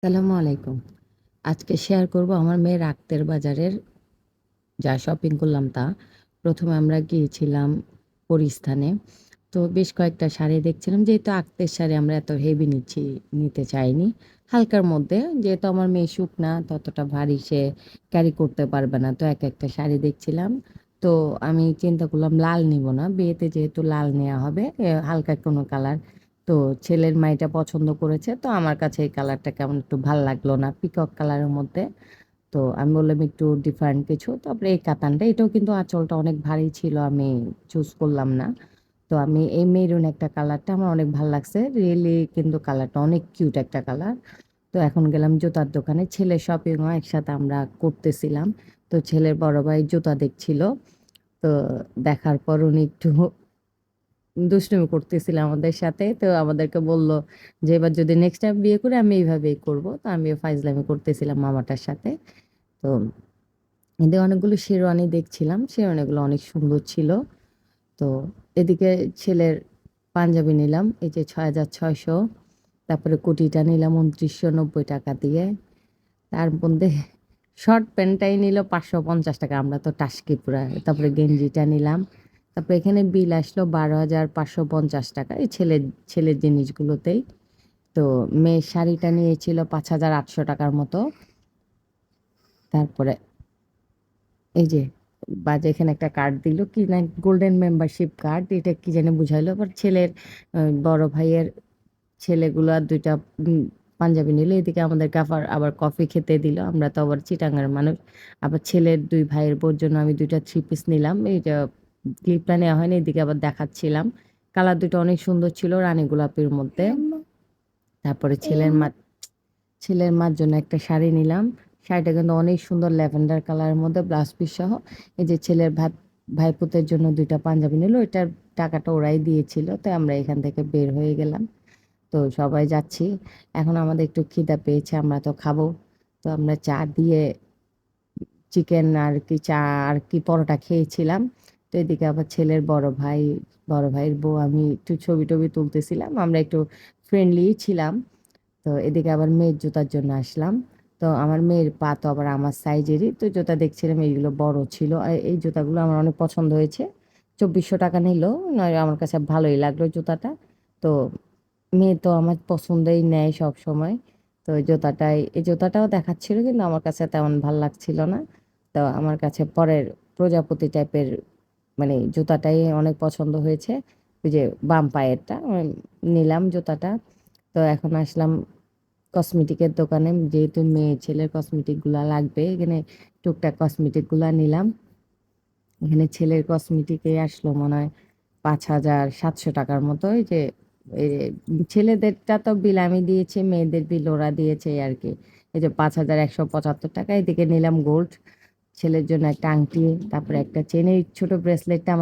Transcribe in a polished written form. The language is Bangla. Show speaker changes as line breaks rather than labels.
আসসালামু আলাইকুম। আজকে শেয়ার করব আমার মেয়ের আক্তের বাজারের যা শপিং করলাম তা। ১ম এ আমরা গিয়েছিলাম পরিস্থানে। তো বেশ কয়েকটা শাড়ি দেখছিলাম। যেহেতু আক্তের শাড়ি আমরা এত হেভি নিতে চাইনি। হালকার মধ্যে যেহেতু আমার মেয়ে শুকনা ততটা ভারী সে ক্যারি করতে পারবে না। তো একেকটা শাড়ি দেখছিলাম। তো আমি চিন্তা করলাম লাল নিব না। বিয়েতে যেহেতু লাল নেয়া হবে হালকা কোনো কালার। তো ছেলের মা এটা পছন্দ করেছে। তো আমার কাছে এই কালারটা কেমন একটু ভাল লাগলো না। পিকক কালারের মধ্যে। তো আমি বললাম একটু ডিফারেন্ট কিছু। তারপরে এই কাতানটা এটাও কিন্তু আঁচলটা অনেক ভারী ছিল। আমি চুজ করলাম না। তো আমি এই মেরুন একটা কালারটা আমার অনেক ভাল লাগছে। রিয়েলি কিন্তু কালারটা অনেক কিউট একটা কালার। তো এখন গেলাম জুতার দোকানে। ছেলের শপিংও একসাথে আমরা করতেছিলাম। তো ছেলের বড় ভাই জুতা দেখছিল। তো দেখার পর উনি একটু দুষ্টুমি করতেছিল আমাদের সাথে। তো আমাদেরকে বলল যে, "এবার যদি নেক্সট টাইম বিয়ে করি আমি এইভাবেই করব।" তো আমিও ফাইজলামি করতেছিলাম মামাটার সাথে। তো এদের অনেকগুলো শেরওয়ানি দেখছিলাম। শেরওয়ানিগুলো অনেক সুন্দর ছিল। তো এদিকে ছেলের পাঞ্জাবি নিলাম এই যে ৬,৬০০। তারপরে কোটিটা নিলাম ৳২৯৯০ দিয়ে। তার মধ্যে শর্ট প্যান্টটাই নিল ৳৫৫০। আমরা তো টাসকি পুরা। তারপরে গেঞ্জিটা নিলাম। তারপরে এখানে বিল আসলো ৳১২,৫৫০ এই ছেলের জিনিসগুলোতেই। তো মেয়ের শাড়িটা নিয়েছিল ৳৫,৮০০ মতো। তারপরে এই যে বাজে এখানে একটা কার্ড দিল কি না গোল্ডেন মেম্বারশিপ কার্ড এটা কি জানি বুঝাইলো। আবার ছেলের বড় ভাইয়ের ছেলেগুলা ২ টা পাঞ্জাবি নিল। এদিকে আমাদেরকে আবার কফি খেতে দিল। আমরা তো আবার চিটাগাংয়ের মানুষ। আবার ছেলের ২ ভাইয়ের বোর জন্য আমি ২ টা 3 পিস নিলাম। এইটা ক্লিপটা নেওয়া হয়নি। এদিকে আবার দেখাচ্ছিলাম। কালার ২ টা অনেক সুন্দর ছিল রানী গোলাপির মধ্যে। তারপরে ছেলের মার জন্য একটা শাড়ি নিলাম। শাড়িটা কিন্তু অনেক সুন্দর ল্যাভেন্ডার কালারের মধ্যে ব্লাউজ পিস সহ। এই যে ছেলের ভাইপোদের জন্য ২ টা পাঞ্জাবি নিল। এটার টাকাটা ওরাই দিয়েছিল। তাই আমরা এখান থেকে বের হয়ে গেলাম। তো সবাই যাচ্ছি। এখন আমাদের একটু খিদা পেয়েছে, আমরা তো খাবো। তো আমরা চা দিয়ে চিকেন আর কি চা আর কি পরোটা খেয়েছিলাম। তো এদিকে আবার ছেলের বড় ভাইয়ের বউ আমি একটু ছবি-টবি তুলতেছিলাম। আমরা একটু ফ্রেন্ডলি ছিলাম। তো এদিকে আবার মেয়ের জুতার জন্য আসলাম। তো আমার মেয়ের পা তো আবার আমার সাইজেরই। তো জুতা দেখছিলাম এইগুলো বড় ছিল। এই জুতাগুলো আমার অনেক পছন্দ হয়েছে। ৳২৪০০ নিল। নয় আমার কাছে ভালোই লাগলো জুতাটা। তো মেয়ে তো আমার পছন্দই নেয় সবসময়। তো এই জুতাটাও দেখাচ্ছিল কিন্তু আমার কাছে তেমন ভাল লাগছিল না। তো আমার কাছে পরের প্রজাপতি টাইপের মানে জুতাটাই অনেক পছন্দ হয়েছে। ওই যে বাম পায়েরটা নিলাম জুতাটা। তো এখন আসলাম কসমেটিকের দোকানে যেহেতু মেয়ে ছেলের কসমেটিকগুলা লাগবে এখানে টুকটাক কসমেটিকগুলা নিলাম। এখানে ছেলের কসমেটিকে আসলো মনে হয় ৳৫,৭০০ মতো। এই যে এই ছেলেদেরটা তো বিল আমি দিয়েছি, মেয়েদের বিল ওরা দিয়েছে এই আরকি। এই যে ৳৫,১৭৫ এদিকে নিলাম গোল্ড। ছেলের জন্য একটা আংটি, তারপরে একটা চেইন। এই ছোট ব্রেসলেটটা আমার